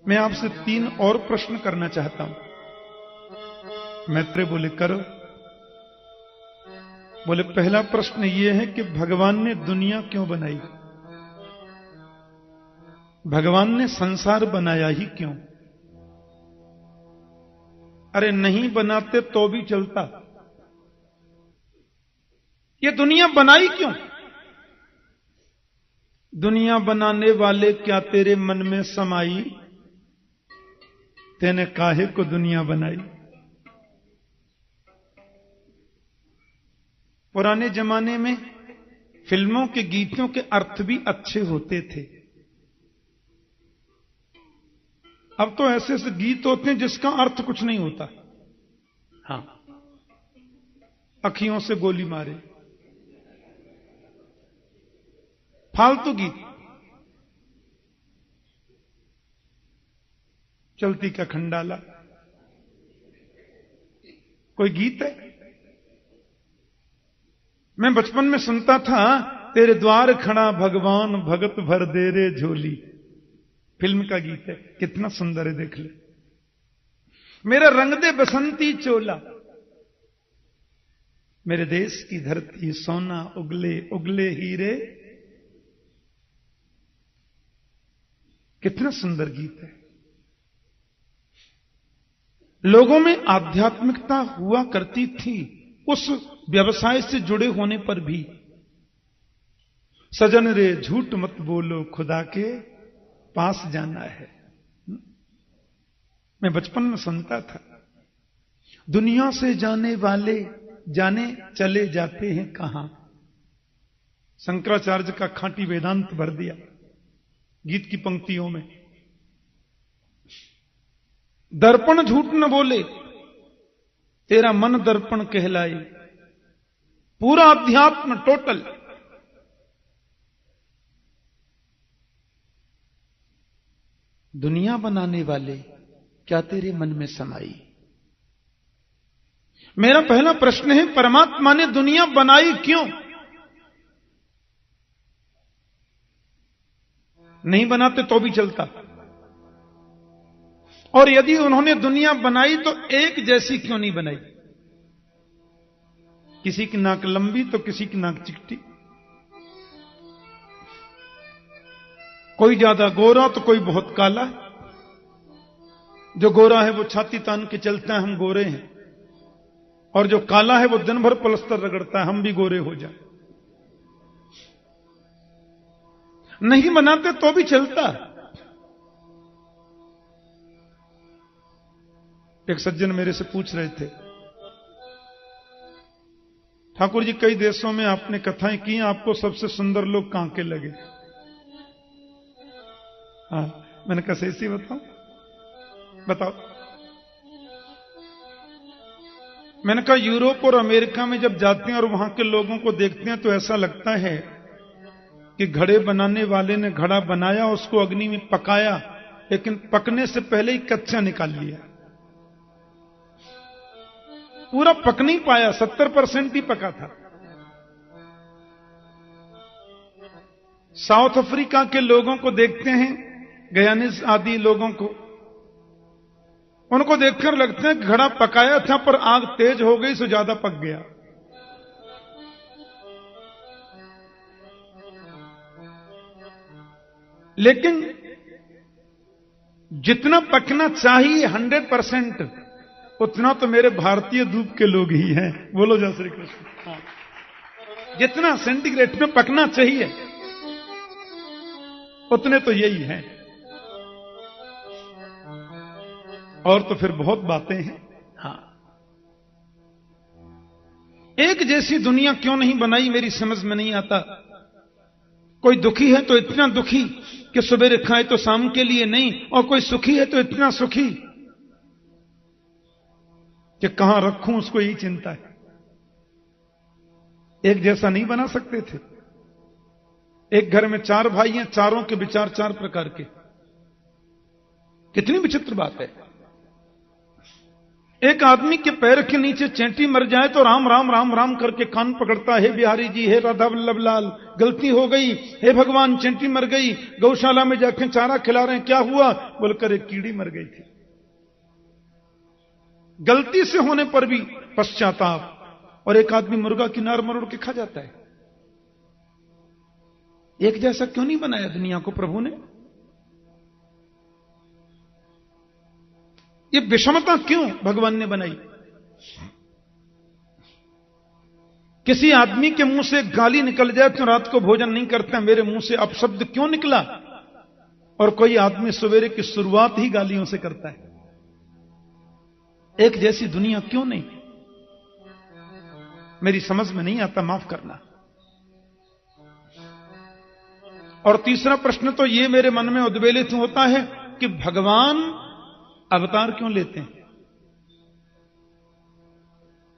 मैं आपसे 3 और प्रश्न करना चाहता हूं। मैत्रेय बोले करो। बोले पहला प्रश्न यह है कि भगवान ने दुनिया क्यों बनाई? भगवान ने संसार बनाया ही क्यों? अरे नहीं बनाते तो भी चलता। ये दुनिया बनाई क्यों? दुनिया बनाने वाले क्या तेरे मन में समाई? तेने काहे को दुनिया बनाई? पुराने जमाने में फिल्मों के गीतों के अर्थ भी अच्छे होते थे। अब तो ऐसे ऐसे गीत होते हैं जिसका अर्थ कुछ नहीं होता। हां, अखियों से गोली मारे, फालतू गीत। चलती का खंडाला कोई गीत है? मैं बचपन में सुनता था, तेरे द्वार खड़ा भगवान भगत भर दे रे झोली। फिल्म का गीत है, कितना सुंदर है, देख ले। मेरा रंग दे बसंती चोला, मेरे देश की धरती सोना उगले उगले हीरे। कितना सुंदर गीत है। लोगों में आध्यात्मिकता हुआ करती थी उस व्यवसाय से जुड़े होने पर भी। सजन रे झूठ मत बोलो, खुदा के पास जाना है। मैं बचपन में सुनता था, दुनिया से जाने वाले जाने चले जाते हैं कहां। शंकराचार्य का खांटी वेदांत भर दिया गीत की पंक्तियों में। दर्पण झूठ न बोले, तेरा मन दर्पण कहलाए। पूरा अध्यात्म टोटल। दुनिया बनाने वाले क्या तेरे मन में समाई? मेरा पहला प्रश्न है, परमात्मा ने दुनिया बनाई क्यों? नहीं बनाते तो भी चलता। और यदि उन्होंने दुनिया बनाई तो एक जैसी क्यों नहीं बनाई? किसी की नाक लंबी तो किसी की नाक चिकटी, कोई ज्यादा गोरा तो कोई बहुत काला। जो गोरा है वो छाती तान के चलता है, हम गोरे हैं। और जो काला है वो दिन भर पलस्तर रगड़ता है, हम भी गोरे हो जाए। नहीं बनाते तो भी चलता। एक सज्जन मेरे से पूछ रहे थे, ठाकुर जी कई देशों में आपने कथाएं की, आपको सबसे सुंदर लोग कहां के लगे? हाँ, मैंने कहा सही बताओ बताओ। मैंने कहा यूरोप और अमेरिका में जब जाते हैं और वहां के लोगों को देखते हैं तो ऐसा लगता है कि घड़े बनाने वाले ने घड़ा बनाया, उसको अग्नि में पकाया, लेकिन पकने से पहले ही कच्चा निकाल लिया। पूरा पक नहीं पाया, 70% ही पका था। साउथ अफ्रीका के लोगों को देखते हैं, गयानीज आदि लोगों को, उनको देखकर लगता है घड़ा पकाया था पर आग तेज हो गई सो ज्यादा पक गया। लेकिन जितना पकना चाहिए 100%, उतना तो मेरे भारतीय धूप के लोग ही हैं। बोलो जय श्री कृष्ण। हाँ, जितना सेंटीग्रेड में पकना चाहिए उतने तो यही हैं। और तो फिर बहुत बातें हैं। हाँ, एक जैसी दुनिया क्यों नहीं बनाई मेरी समझ में नहीं आता। कोई दुखी है तो इतना दुखी कि सवेरे खाए तो शाम के लिए नहीं, और कोई सुखी है तो इतना सुखी कि कहां रखूं उसको यही चिंता है। एक जैसा नहीं बना सकते थे। एक घर में 4 भाई हैं, चारों के विचार 4 प्रकार के। कितनी विचित्र बात है। एक आदमी के पैर के नीचे चेंटी मर जाए तो राम राम राम राम करके कान पकड़ता है, बिहारी जी, हे राधा वल्लभ लाल, गलती हो गई, हे भगवान चेंटी मर गई, गौशाला में जाकर चारा खिला रहे हैं, क्या हुआ? बोलकर एक कीड़ी मर गई थी। गलती से होने पर भी पश्चाताप। और एक आदमी मुर्गा की नार मरोड़ के खा जाता है। एक जैसा क्यों नहीं बनाया दुनिया को प्रभु ने? ये विषमता क्यों भगवान ने बनाई? किसी आदमी के मुंह से गाली निकल जाए तो रात को भोजन नहीं करते, मेरे मुंह से अपशब्द क्यों निकला? और कोई आदमी सवेरे की शुरुआत ही गालियों से करता है। एक जैसी दुनिया क्यों नहीं? मेरी समझ में नहीं आता, माफ करना। और तीसरा प्रश्न तो ये मेरे मन में उद्वेलित होता है कि भगवान अवतार क्यों लेते हैं?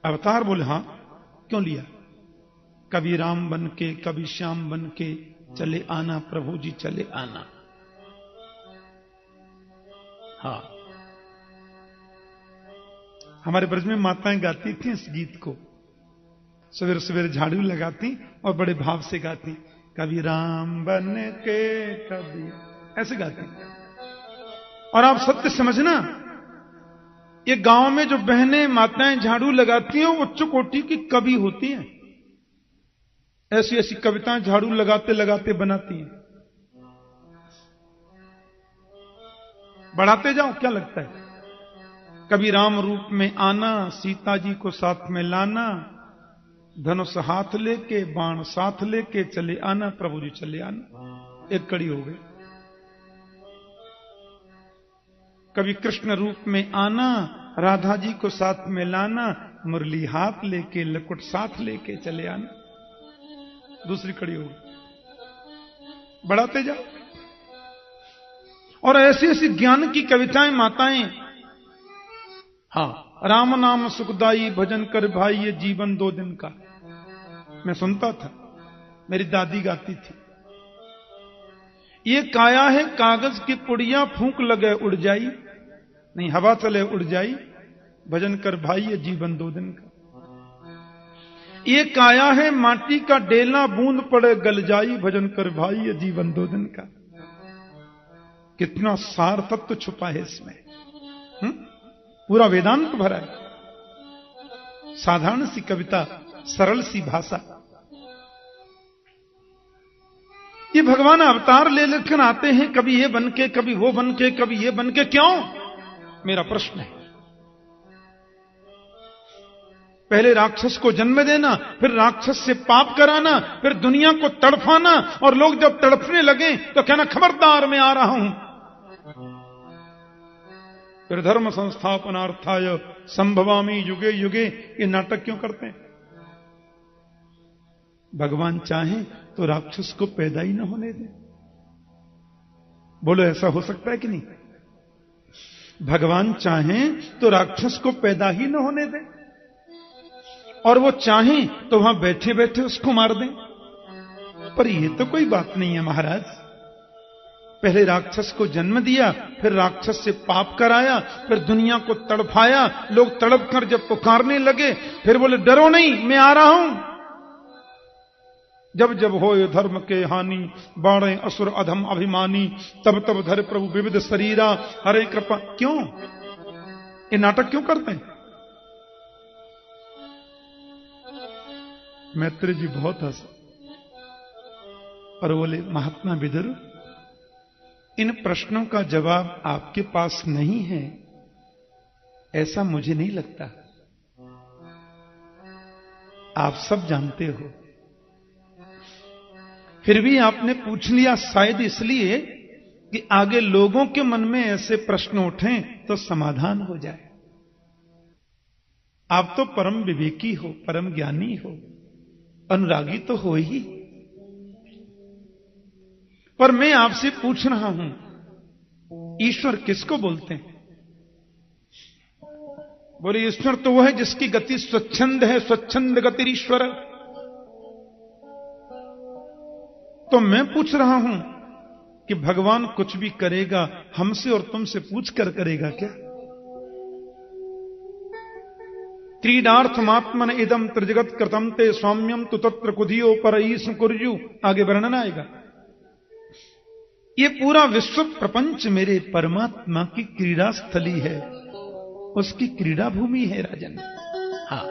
अवतार बोले, हां, क्यों लिया? कभी राम बन के, कभी श्याम बन के चले आना, प्रभु जी चले आना। हां, हमारे ब्रज में माताएं गाती थी इस गीत को, सवेरे सवेरे झाड़ू लगाती और बड़े भाव से गाती, कभी राम बन के कभी, ऐसे गाती। और आप सत्य समझना, ये गांव में जो बहनें माताएं झाड़ू लगाती हैं, उच्च कोटि की कवि होती हैं। ऐसी ऐसी कविताएं झाड़ू लगाते लगाते बनाती हैं। बढ़ाते जाओ, क्या लगता है? कभी राम रूप में आना, सीता जी को साथ में लाना, धनुष हाथ लेके, बाण साथ लेके चले आना, प्रभु जी चले आना। एक कड़ी हो गई। कभी कृष्ण रूप में आना, राधा जी को साथ में लाना, मुरली हाथ लेके, लकुट साथ लेके चले आना। दूसरी कड़ी हो गई। बढ़ाते जाओ। और ऐसी ऐसी ज्ञान की कविताएं माताएं, हां, राम नाम सुखदाई, भजन कर भाई, ये जीवन 2 दिन का। मैं सुनता था, मेरी दादी गाती थी। ये काया है कागज की पुड़िया, फूंक लगे उड़ जाई, नहीं हवा चले उड़ जाई, भजन कर भाई, ये जीवन 2 दिन का। ये काया है माटी का डेला, बूंद पड़े गल जाई, भजन कर भाई, ये जीवन 2 दिन का। कितना सार तत्व छुपा है इसमें। पूरा वेदांत भरा है। साधारण सी कविता, सरल सी भाषा। ये भगवान अवतार ले लेकर आते हैं, कभी ये बन के, कभी वो बन के, कभी ये बन के। क्यों? मेरा प्रश्न है। पहले राक्षस को जन्म देना, फिर राक्षस से पाप कराना, फिर दुनिया को तड़फाना, और लोग जब तड़फने लगे तो कहना खबरदार मैं आ रहा हूं। फिर धर्म संस्थापनार्थाय संभवामि युगे युगे। ये नाटक क्यों करते हैं? भगवान चाहे तो राक्षस को पैदा ही न होने दे। बोलो, ऐसा हो सकता है कि नहीं? भगवान चाहें तो राक्षस को पैदा ही न होने दें, और वो चाहें तो वहां बैठे बैठे उसको मार दें। पर ये तो कोई बात नहीं है महाराज। पहले राक्षस को जन्म दिया, फिर राक्षस से पाप कराया, फिर दुनिया को तड़फाया। लोग तड़प कर जब पुकारने लगे, फिर बोले डरो नहीं, मैं आ रहा हूं। जब जब हो धर्म के हानि, बाणे असुर अधम अभिमानी, तब तब धर प्रभु विविध शरीरा, हरे कृपा। क्यों ये नाटक क्यों करते हैं? मैत्री जी बहुत हंसे और बोले, महात्मा विदुर, इन प्रश्नों का जवाब आपके पास नहीं है, ऐसा मुझे नहीं लगता। आप सब जानते हो, फिर भी आपने पूछ लिया, शायद इसलिए कि आगे लोगों के मन में ऐसे प्रश्न उठें तो समाधान हो जाए। आप तो परम विवेकी हो, परम ज्ञानी हो, अनुरागी तो हो ही। पर मैं आपसे पूछ रहा हूं, ईश्वर किसको बोलते हैं? बोले, ईश्वर तो वो है जिसकी गति स्वच्छंद है, स्वच्छंद गति ईश्वर। तो मैं पूछ रहा हूं कि भगवान कुछ भी करेगा हमसे और तुमसे पूछ कर करेगा क्या? क्रीडार्थमात्मन इदम त्रिजगत कृतम ते सौम्यम तु तत्र कुधियो परईस कुर्यु। आगे वर्णन आएगा। ये पूरा विश्व प्रपंच मेरे परमात्मा की क्रीड़ा स्थली है, उसकी क्रीड़ा भूमि है राजन। हाँ,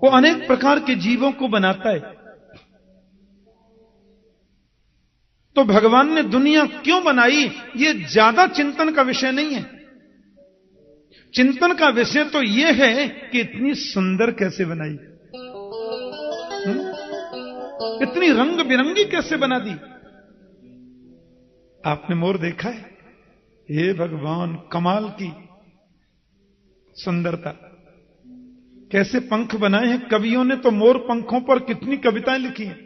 वो अनेक प्रकार के जीवों को बनाता है। तो भगवान ने दुनिया क्यों बनाई, ये ज्यादा चिंतन का विषय नहीं है। चिंतन का विषय तो यह है कि इतनी सुंदर कैसे बनाई, इतनी रंग बिरंगी कैसे बना दी। आपने मोर देखा है? हे भगवान, कमाल की सुंदरता। कैसे पंख बनाए हैं कवियों ने, तो मोर पंखों पर कितनी कविताएं लिखी हैं,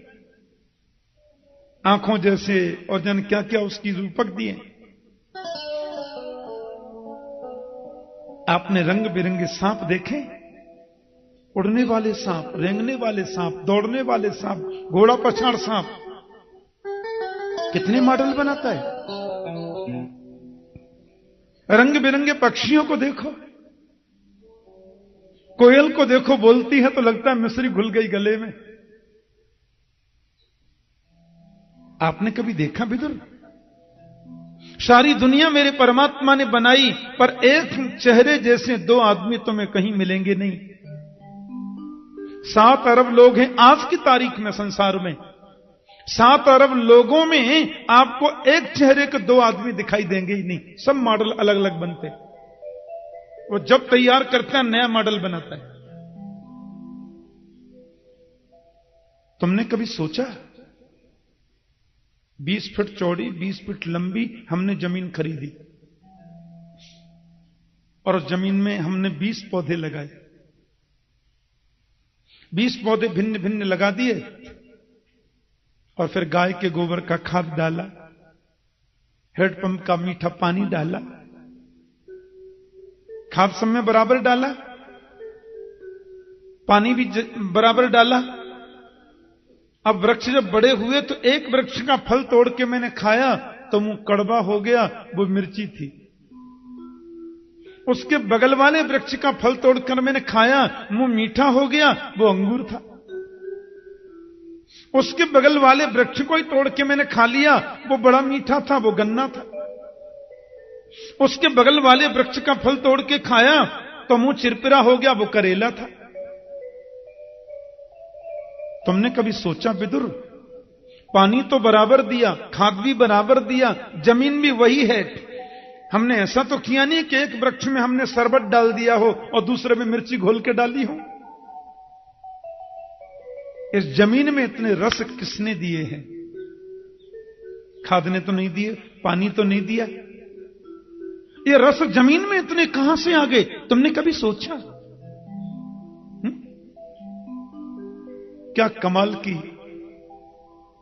आंखों जैसे, और जन क्या क्या उसकी रूपक दिए। आपने रंग बिरंगे सांप देखे? उड़ने वाले सांप, रेंगने वाले सांप, दौड़ने वाले सांप, घोड़ा पछाड़ सांप, कितने मॉडल बनाता है। रंग बिरंगे पक्षियों को देखो, कोयल को देखो, बोलती है तो लगता है मिस्री घुल गई गले में। आपने कभी देखा विदुर? सारी दुनिया मेरे परमात्मा ने बनाई, पर एक चेहरे जैसे दो आदमी तुम्हें कहीं मिलेंगे नहीं। 7 अरब लोग हैं आज की तारीख में संसार में। 7 अरब लोगों में आपको एक चेहरे के 2 आदमी दिखाई देंगे ही नहीं। सब मॉडल अलग अलग बनते। वो जब तैयार करता है नया मॉडल बनाता है। तुमने कभी सोचा 20 फीट चौड़ी 20 फीट लंबी हमने जमीन खरीदी और उस जमीन में हमने 20 पौधे लगाए। 20 पौधे भिन्न भिन्न लगा दिए और फिर गाय के गोबर का खाद डाला, हैंडपंप का मीठा पानी डाला, खाद सब में बराबर डाला, पानी भी बराबर डाला। अब वृक्ष जब बड़े हुए तो एक वृक्ष का फल तोड़ के मैंने खाया तो मुंह कड़वा हो गया, वो मिर्ची थी। उसके बगल वाले वृक्ष का फल तोड़कर मैंने खाया, मुंह मीठा हो गया, वो अंगूर था। उसके बगल वाले वृक्ष को ही तोड़ के मैंने खा लिया, वो बड़ा मीठा था, वो गन्ना था। उसके बगल वाले वृक्ष का फल तोड़ के खाया तो मुंह चिरपिरा हो गया, वो करेला था। तुमने कभी सोचा विदुर, पानी तो बराबर दिया, खाद भी बराबर दिया, जमीन भी वही है। हमने ऐसा तो किया नहीं कि एक वृक्ष में हमने शरबत डाल दिया हो और दूसरे में मिर्ची घोल के डाली हो। इस जमीन में इतने रस किसने दिए हैं? खाद ने तो नहीं दिए, पानी तो नहीं दिया। ये रस जमीन में इतने कहां से आ गए? तुमने कभी सोचा? क्या कमाल की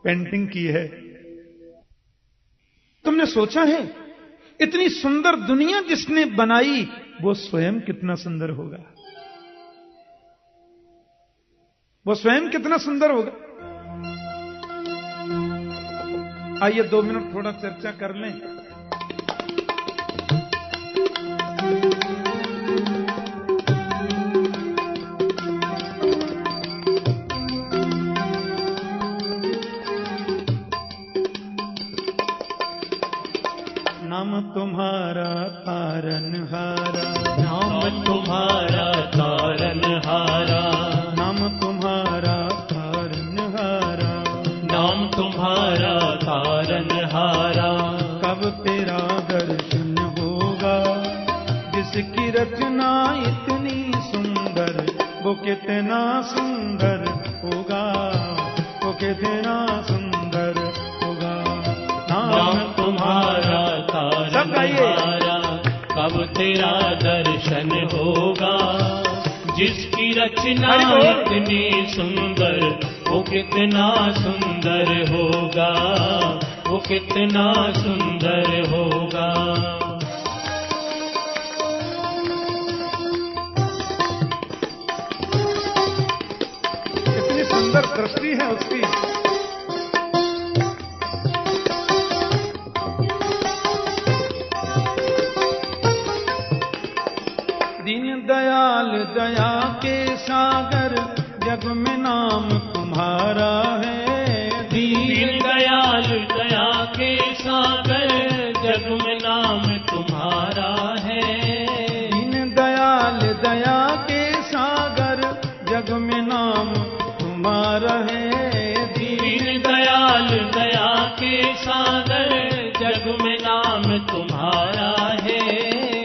पेंटिंग की है। तुमने सोचा है इतनी सुंदर दुनिया जिसने बनाई वो स्वयं कितना सुंदर होगा? वो स्वयं कितना सुंदर होगा? आइए 2 मिनट थोड़ा चर्चा कर लें। नाम तुम्हारा तारनहारा, नाम तुम्हारा तारनहारा, नाम तुम्हारा तारनहारा, नाम तुम्हारा तारनहारा। कब तेरा दर्शन होगा जिसकी रचना इतनी सुंदर, वो कितना सुंदर होगा, वो कितना सुंदर होगा। नाम तुम्हारा तारनहारा, कब तेरा दर्शन होगा जिसकी रचना इतनी सुंदर, वो कितना सुंदर होगा, वो कितना सुंदर होगा। इतनी सुंदर दृष्टि है उसकी। दीन दया दयाल दया के सागर जग में नाम तुम्हारा है। दीन दयाल दया के सागर जग में नाम तुम्हारा है। दीन दयाल दया के सागर जग में नाम तुम्हारा है। दीन दयाल दया के सागर जग में नाम तुम्हारा है।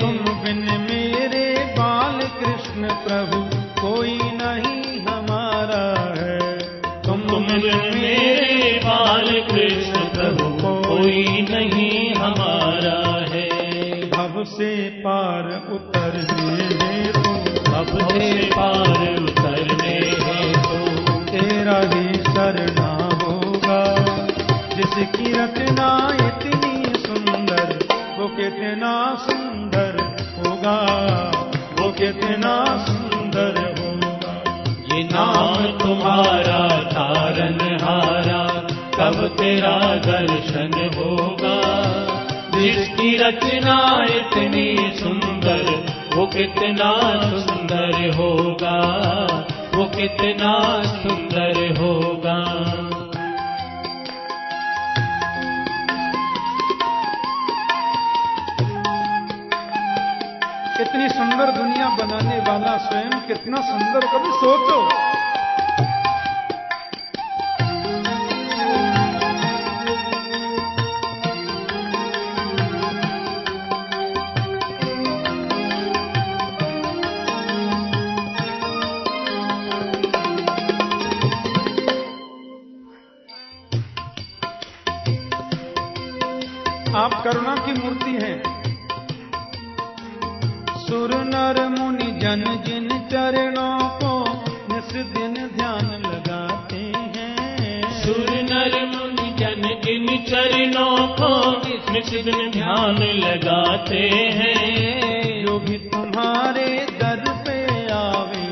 तुम बिन मेरे बाल कृष्ण प्रभु कोई नहीं हमारा है। तुम बिन मेरे बाल कृष्ण प्रभु कोई नहीं हमारा है। भव से पार उतरने हेतु, भव से पार उतरने हेतु तेरा ही शरणा होगा। जिसकी रचना इतनी सुंदर वो कितना सुंदर होगा, वो कितना सुंदर होगा। ये नाम तुम्हारा तारनहारा कब तेरा दर्शन होगा। जिसकी रचना इतनी सुंदर वो कितना सुंदर होगा, वो कितना सुंदर होगा। इतनी सुंदर दुनिया बनाने वाला स्वयं कितना सुंदर, कभी सोचो। आप करुणा की मूर्ति हैं। सुर नर मुनि जन जिन चरणों को निस दिन ध्यान लगाते हैं। सुर नर मुनि जन जिन चरणों को निस दिन ध्यान लगाते हैं। जो भी तुम्हारे दर पे आवे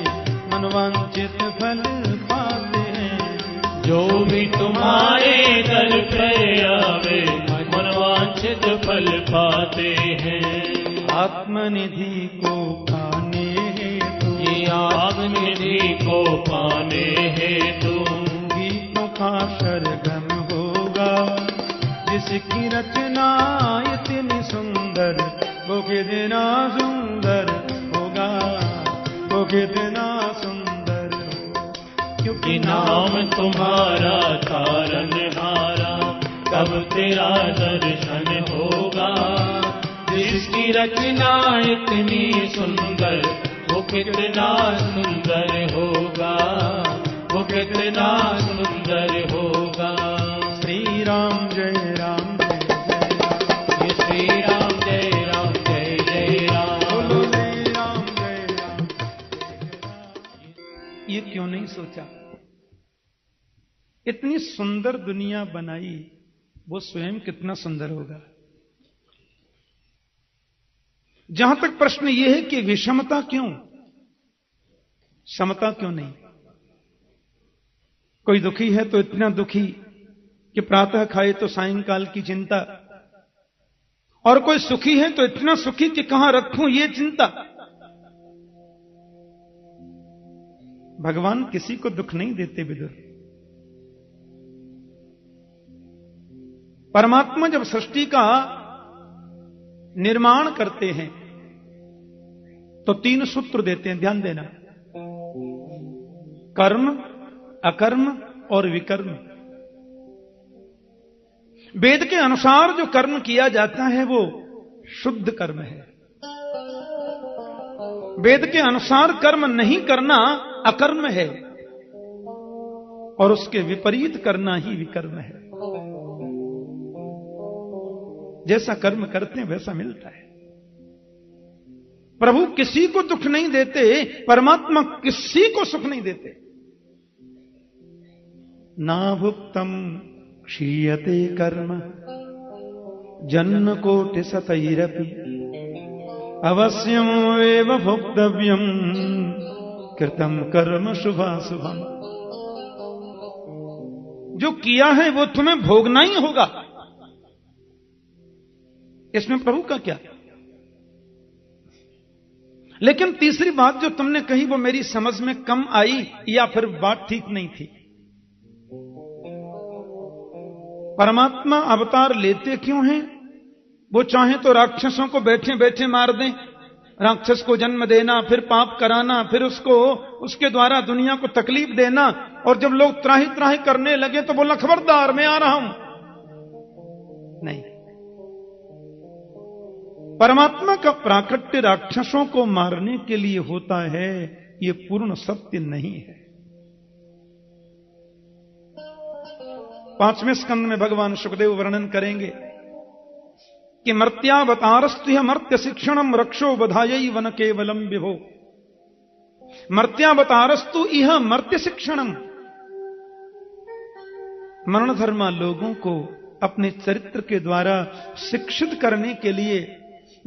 मनवांचित फल पाते हैं। जो भी तुम्हारे दर पे आवे मनवांछित फल पाते हैं। आत्मनिधि को पाने हेतु, ये आत्मनिधि को पाने हेतु गीतों का सरगम होगा। जिसकी रचना इतनी सुंदर वो कितना सुंदर होगा, वो कितना सुंदर होगा। क्योंकि नाम तुम्हारा तारनहारा कब तेरा दर्शन होगा। जिसकी रचना इतनी सुंदर वो कितना सुंदर होगा, वो कितना सुंदर होगा। श्री राम जय राम जय राम। ये श्री राम जय राम जय जय राम। बोलो श्री राम जय राम जय राम। ये क्यों नहीं सोचा? इतनी सुंदर दुनिया बनाई, वो स्वयं कितना सुंदर होगा। जहां तक प्रश्न यह है कि विषमता क्यों, समता क्यों नहीं? कोई दुखी है तो इतना दुखी कि प्रातः खाए तो सायंकाल की चिंता, और कोई सुखी है तो इतना सुखी कि कहां रखूं ये चिंता। भगवान किसी को दुख नहीं देते विदुर। परमात्मा जब सृष्टि का निर्माण करते हैं तो 3 सूत्र देते हैं, ध्यान देना। कर्म, अकर्म और विकर्म। वेद के अनुसार जो कर्म किया जाता है वो शुद्ध कर्म है। वेद के अनुसार कर्म नहीं करना अकर्म है, और उसके विपरीत करना ही विकर्म है। जैसा कर्म करते हैं वैसा मिलता है। प्रभु किसी को दुख नहीं देते, परमात्मा किसी को सुख नहीं देते। ना भुक्तम क्षीयते कर्म जन्म कोटि सतैरपि अवश्यम एव भोक्तव्यम कृतम कर्म शुभाशुभम। जो किया है वो तुम्हें भोगना ही होगा। इसमें प्रभु का क्या? लेकिन तीसरी बात जो तुमने कही वो मेरी समझ में कम आई, या फिर बात ठीक नहीं थी। परमात्मा अवतार लेते क्यों हैं? वो चाहे तो राक्षसों को बैठे बैठे मार दें, राक्षस को जन्म देना, फिर पाप कराना, फिर उसके द्वारा दुनिया को तकलीफ देना, और जब लोग त्राही त्राही करने लगे तो बोला खबरदार मैं आ रहा हूं। नहीं, परमात्मा का प्राकट्य राक्षसों को मारने के लिए होता है, यह पूर्ण सत्य नहीं है। 5वें स्कंद में भगवान सुखदेव वर्णन करेंगे कि मर्त्यावतारस्तु मर्त्य शिक्षणम रक्षो बधाई वन केवलम विभो। मर्त्यावतारस्तु इह मर्त्य शिक्षणम, मरण धर्मा लोगों को अपने चरित्र के द्वारा शिक्षित करने के लिए,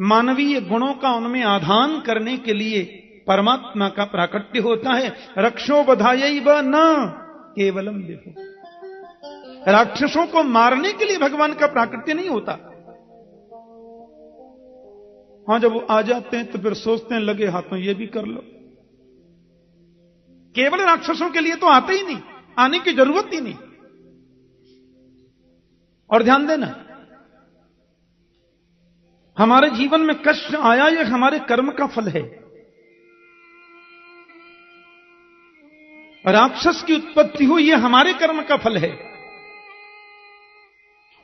मानवीय गुणों का उनमें आधान करने के लिए परमात्मा का प्राकट्य होता है। रक्षो बधाई व न केवलम विभो, राक्षसों को मारने के लिए भगवान का प्राकट्य नहीं होता। हां, जब वो आ जाते हैं तो फिर सोचते हैं लगे हाथों ये भी कर लो। केवल राक्षसों के लिए तो आते ही नहीं, आने की जरूरत ही नहीं। और ध्यान देना, हमारे जीवन में कष्ट आया यह हमारे कर्म का फल है। राक्षस की उत्पत्ति हुई यह हमारे कर्म का फल है।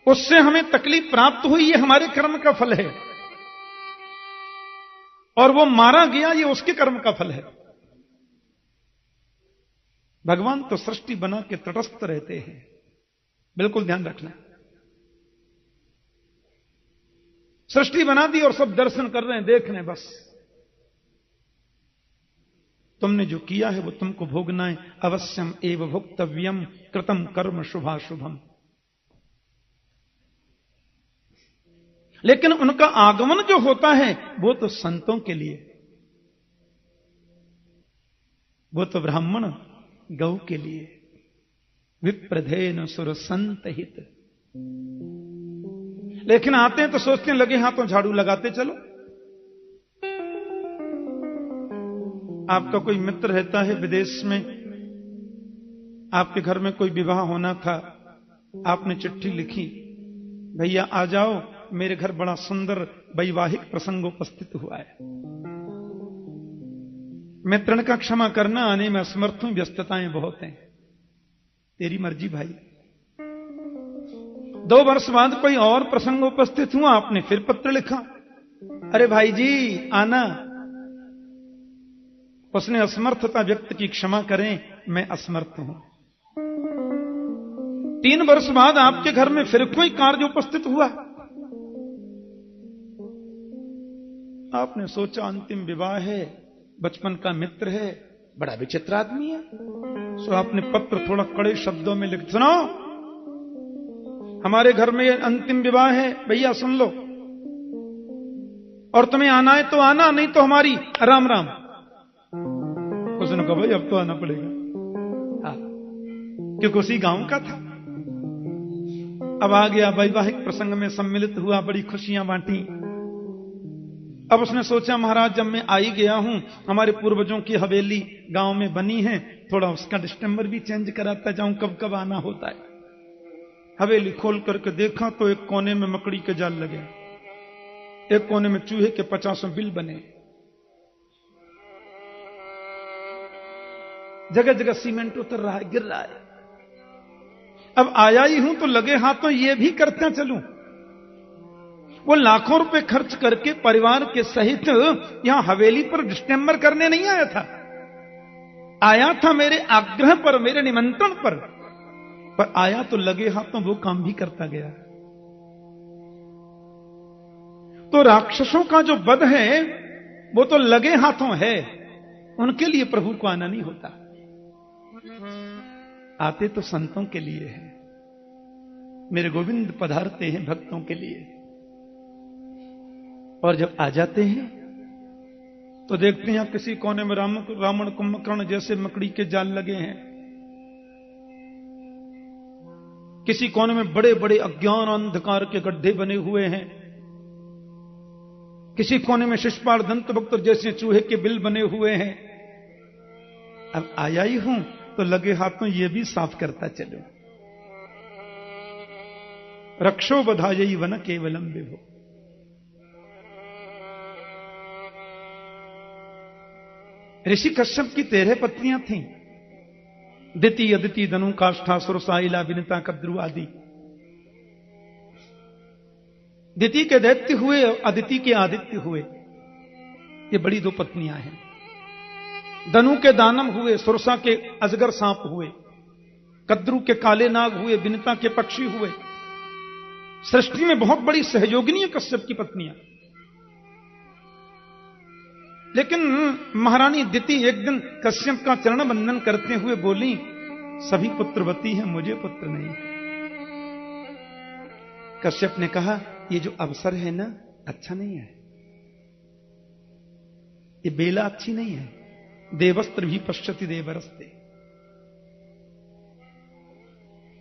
उससे हमें तकलीफ प्राप्त हुई यह हमारे कर्म का फल है। और वो मारा गया ये उसके कर्म का फल है। भगवान तो सृष्टि बना के तटस्थ रहते हैं, बिल्कुल ध्यान रखना। सृष्टि बना दी और सब दर्शन कर रहे हैं, देख रहे हैं, बस तुमने जो किया है वो तुमको भोगना है। अवश्यम एव भोक्तव्यम कृतम कर्म शुभाशुभम। लेकिन उनका आगमन जो होता है वो तो संतों के लिए, वो तो ब्राह्मण गौ के लिए। विप्रधेन सुर संत हित। लेकिन आते हैं तो सोचते हैं लगे हाथों झाड़ू लगाते चलो। आपका कोई मित्र रहता है विदेश में, आपके घर में कोई विवाह होना था, आपने चिट्ठी लिखी, भैया आ जाओ, मेरे घर बड़ा सुंदर वैवाहिक प्रसंग उपस्थित हुआ है। मित्रण का क्षमा करना, आने में असमर्थ हूं, व्यस्तताएं बहुत हैं। तेरी मर्जी भाई। 2 वर्ष बाद कोई और प्रसंग उपस्थित हुआ, आपने फिर पत्र लिखा, अरे भाई जी आना। उसने असमर्थता व्यक्त की, क्षमा करें मैं असमर्थ हूं। 3 वर्ष बाद आपके घर में फिर कोई कार्य उपस्थित हुआ, आपने सोचा अंतिम विवाह है, बचपन का मित्र है, बड़ा विचित्र आदमी है, सो आपने पत्र थोड़ा कड़े शब्दों में लिख, सुनो हमारे घर में अंतिम विवाह है, भैया सुन लो, और तुम्हें आना है तो आना, नहीं तो हमारी राम राम। उसने कहा भाई अब तो आना पड़ेगा, क्योंकि उसी गांव का था। अब आ गया, वैवाहिक प्रसंग में सम्मिलित हुआ, बड़ी खुशियां बांटी। अब उसने सोचा महाराज जब मैं आ ही गया हूं, हमारे पूर्वजों की हवेली गांव में बनी है, थोड़ा उसका डिस्टेंबर भी चेंज कराता जाऊं, कब कब आना होता है। हवेली खोल करके देखा तो एक कोने में मकड़ी के जाल लगे, एक कोने में चूहे के 50 बिल बने, जगह जगह सीमेंट उतर रहा है, गिर रहा है। अब आया ही हूं तो लगे हाथों ये भी करता चलूं। वो लाखों रुपए खर्च करके परिवार के सहित यहां हवेली पर डिस्टेंबर करने नहीं आया था, आया था मेरे आग्रह पर, मेरे निमंत्रण पर आया तो लगे हाथों वो काम भी करता गया। तो राक्षसों का जो वध है वो तो लगे हाथों है, उनके लिए प्रभु को आना नहीं होता, आते तो संतों के लिए है। मेरे गोविंद पधारते हैं भक्तों के लिए, और जब आ जाते हैं तो देखते हैं किसी कोने में रावण कुंभकर्ण जैसे मकड़ी के जाल लगे हैं, किसी कोने में बड़े बड़े अज्ञान अंधकार के गड्ढे बने हुए हैं, किसी कोने में शिशुपाल दंतभुक्त जैसे चूहे के बिल बने हुए हैं। अब आया ही हूं तो लगे हाथों ये भी साफ करता चलो। रक्षो बधाई वन केवलम विभो। ऋषि कश्यप की 13 पत्नियां थीं। दिति, अदिति, धनु, काष्ठा, सुरसा, इला, विनिता, कद्रु आदि। दिति के दैत्य हुए, अदिति के आदित्य हुए। ये बड़ी 2 पत्नियां हैं। धनु के दानव हुए, सुरसा के अजगर सांप हुए, कद्रु के काले नाग हुए, विनिता के पक्षी हुए। सृष्टि में बहुत बड़ी सहयोगिनी है कश्यप की पत्नियां। लेकिन महारानी दिति एक दिन कश्यप का चरण बंदन करते हुए बोली, सभी पुत्रवती हैं, मुझे पुत्र नहीं। कश्यप ने कहा, ये जो अवसर है ना, अच्छा नहीं है, ये बेला अच्छी नहीं है। देवस्त्र भी पश्यति देवरस्ते।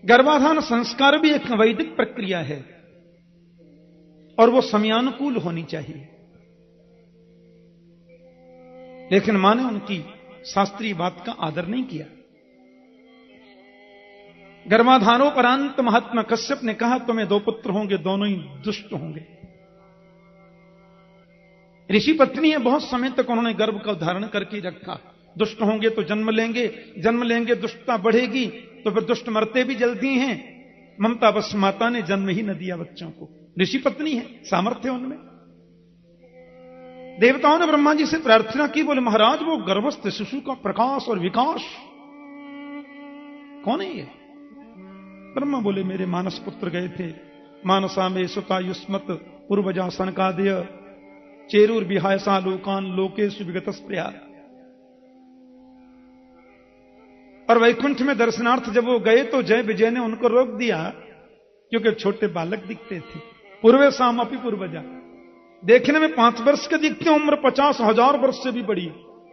गर्भाधान संस्कार भी एक वैदिक प्रक्रिया है और वो समयानुकूल होनी चाहिए। लेकिन मां ने उनकी शास्त्रीय बात का आदर नहीं किया। गर्भाधानोपरांत महात्मा कश्यप ने कहा, तुम्हें 2 पुत्र होंगे, दोनों ही दुष्ट होंगे। ऋषि पत्नी है, बहुत समय तक उन्होंने गर्भ का धारण करके रखा। दुष्ट होंगे तो जन्म लेंगे दुष्टता बढ़ेगी, तो फिर दुष्ट मरते भी जल्दी हैं। ममता बस माता ने जन्म ही न दिया बच्चों को। ऋषि पत्नी है, सामर्थ्य उनमें। देवताओं ने ब्रह्मा जी से प्रार्थना की, बोले महाराज वो गर्भस्थ शिशु का प्रकाश और विकास कौन है ये? ब्रह्मा बोले, मेरे मानस पुत्र गए थे। मानसा में सुता युष्मत पूर्वजा सनकादय चेरूर विहायसा लोकान लोकेशु विगत स्प्रिया। और वैकुंठ में दर्शनार्थ जब वो गए तो जय विजय ने उनको रोक दिया, क्योंकि छोटे बालक दिखते थे। पूर्वे शाम अपी पूर्वजा, देखने में 5 वर्ष के दिखते, उम्र 50,000 वर्ष से भी बड़ी।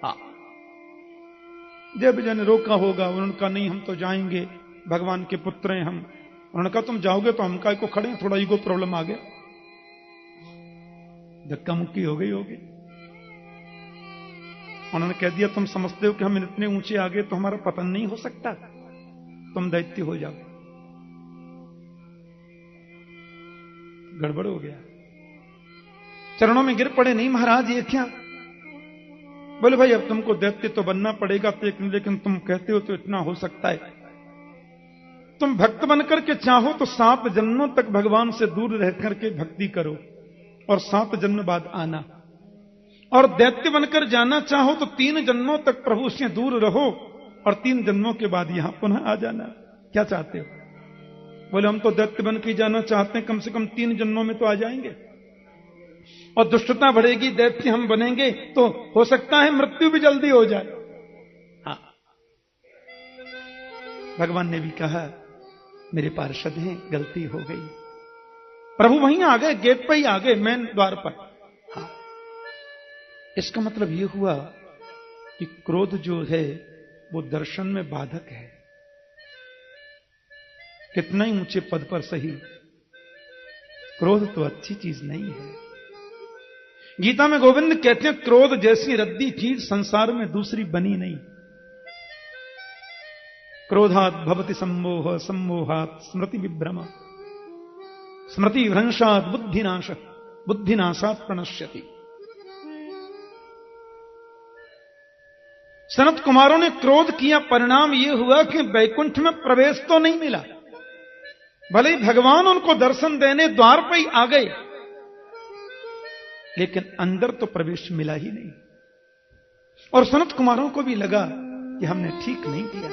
हाँ, जय विजय ने रोका होगा। उन्होंने कहा, नहीं हम तो जाएंगे, भगवान के पुत्र हैं हम। उन्होंने कहा, तुम जाओगे तो हम काय को खड़े हैं? थोड़ा ईगो प्रॉब्लम आ गया, धक्का मुक्की हो गई होगी। उन्होंने कह दिया, तुम समझते हो कि हम इतने ऊंचे आ गए तो हमारा पतन नहीं हो सकता, तुम दैत्य हो जाओ। गड़बड़ हो गया, चरणों में गिर पड़े। नहीं महाराज ये क्या? बोले भाई अब तुमको दैत्य तो बनना पड़ेगा, लेकिन तुम कहते हो तो इतना हो सकता है। तुम भक्त बनकर के चाहो तो 7 जन्मों तक भगवान से दूर रह करके भक्ति करो और 7 जन्म बाद आना। और दैत्य बनकर जाना चाहो तो 3 जन्मों तक प्रभु से दूर रहो और 3 जन्मों के बाद यहां पुनः आ जाना। क्या चाहते हो? बोले हम तो दैत्य बन के जाना चाहते हैं, कम से कम 3 जन्मों में तो आ जाएंगे। और दुष्टता बढ़ेगी, दैत्य हम बनेंगे तो हो सकता है मृत्यु भी जल्दी हो जाए। हाँ, भगवान ने भी कहा, मेरे पार्षद हैं, गलती हो गई। प्रभु वहीं आ गए, गेट पर ही आ गए, मेन द्वार पर। हाँ, इसका मतलब यह हुआ कि क्रोध जो है वो दर्शन में बाधक है। कितना ही ऊंचे पद पर सही, क्रोध तो अच्छी चीज नहीं है। गीता में गोविंद कहते हैं, क्रोध जैसी रद्दी चीज संसार में दूसरी बनी नहीं। क्रोधात भवति सम्मोह, सम्मोहात स्मृति विभ्रम, स्मृति भ्रंशात बुद्धिनाश, बुद्धिनाशात प्रणश्यति। सनत कुमारों ने क्रोध किया, परिणाम यह हुआ कि वैकुंठ में प्रवेश तो नहीं मिला। भले ही भगवान उनको दर्शन देने द्वार पर ही आ गए, लेकिन अंदर तो प्रवेश मिला ही नहीं। और सनत कुमारों को भी लगा कि हमने ठीक नहीं किया,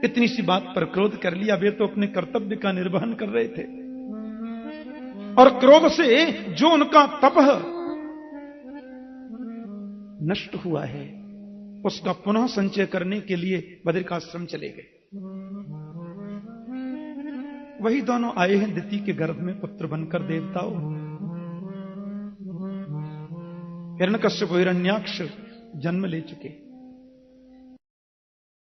इतनी सी बात पर क्रोध कर लिया। वे तो अपने कर्तव्य का निर्वहन कर रहे थे और क्रोध से जो उनका तप नष्ट हुआ है उसका पुनः संचय करने के लिए बद्रिकाश्रम चले गए। वही दोनों आए हैं दिति के गर्भ में पुत्र बनकर देवताओं। हिरण्यकश्यप हिरण्याक्ष जन्म ले चुके।